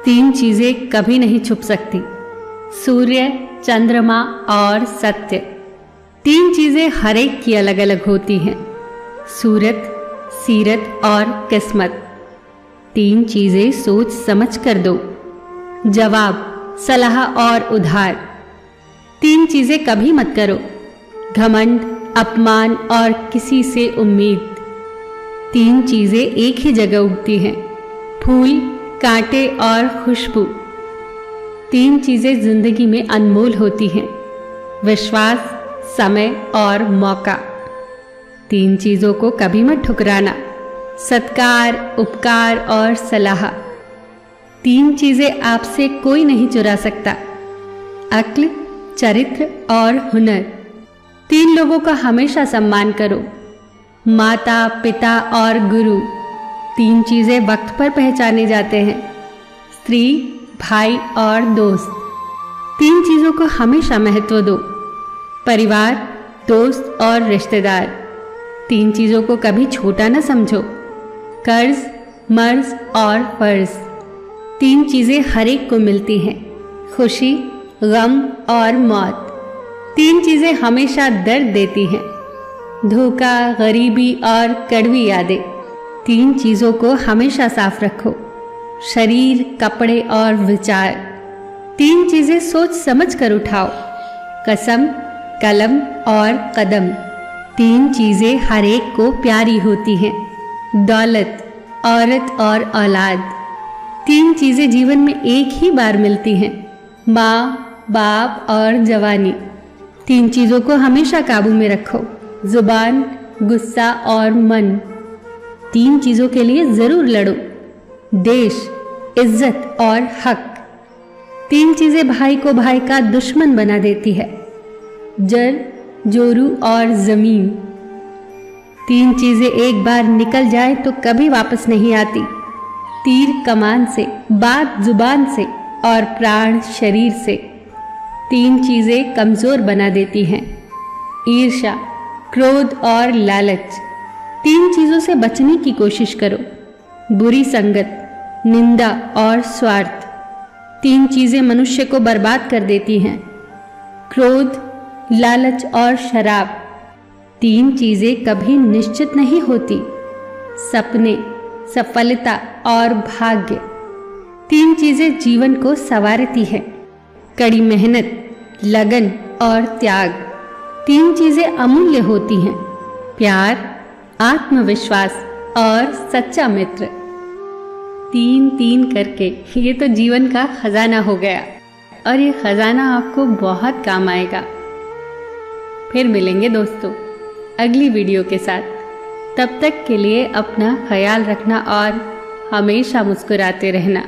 तीन चीजें कभी नहीं छुप सकती, सूर्य, चंद्रमा और सत्य। तीन चीजें हर एक की अलग अलग होती हैं, सूरत, सीरत और किस्मत। तीन चीजें सोच समझ कर दो, जवाब, सलाह और उधार। तीन चीजें कभी मत करो, घमंड, अपमान और किसी से उम्मीद। तीन चीजें एक ही जगह उगती हैं, फूल, कांटे और खुशबू। तीन चीजें जिंदगी में अनमोल होती हैं, विश्वास, समय और मौका। तीन चीजों को कभी मत ठुकराना, सत्कार, उपकार और सलाह। तीन चीजें आपसे कोई नहीं चुरा सकता, अक्ल, चरित्र और हुनर। तीन लोगों का हमेशा सम्मान करो, माता, पिता और गुरु। तीन चीजें वक्त पर पहचाने जाते हैं, स्त्री, भाई और दोस्त। तीन चीजों को हमेशा महत्व दो, परिवार, दोस्त और रिश्तेदार। तीन चीजों को कभी छोटा न समझो, कर्ज, मर्ज और फर्ज। तीन चीजें हर एक को मिलती हैं, खुशी, गम और मौत। तीन चीजें हमेशा दर्द देती हैं, धोखा, गरीबी और कड़वी यादें। तीन चीजों को हमेशा साफ रखो, शरीर, कपड़े और विचार। तीन चीजें सोच समझ कर उठाओ, कसम, कलम और कदम। तीन चीजें हर एक को प्यारी होती हैं, दौलत, औरत और औलाद। तीन चीजें जीवन में एक ही बार मिलती हैं, माँ, बाप और जवानी। तीन चीजों को हमेशा काबू में रखो, जुबान, गुस्सा और मन। तीन चीजों के लिए जरूर लड़ो, देश, इज्जत और हक। तीन चीजें भाई को भाई का दुश्मन बना देती है, जड़, जोरू और जमीन। तीन चीजें एक बार निकल जाए तो कभी वापस नहीं आती, तीर कमान से, बात जुबान से और प्राण शरीर से। तीन चीजें कमजोर बना देती हैं, ईर्ष्या, क्रोध और लालच। तीन चीजों से बचने की कोशिश करो, बुरी संगत, निंदा और स्वार्थ। तीन चीजें मनुष्य को बर्बाद कर देती हैं, क्रोध, लालच और शराब। तीन चीजें कभी निश्चित नहीं होती, सपने, सफलता और भाग्य। तीन चीजें जीवन को संवारती हैं, कड़ी मेहनत, लगन और त्याग। तीन चीजें अमूल्य होती हैं, प्यार, आत्मविश्वास और सच्चा मित्र। तीन तीन करके ये तो जीवन का खजाना हो गया, और ये खजाना आपको बहुत काम आएगा। फिर मिलेंगे दोस्तों अगली वीडियो के साथ। तब तक के लिए अपना ख्याल रखना और हमेशा मुस्कुराते रहना।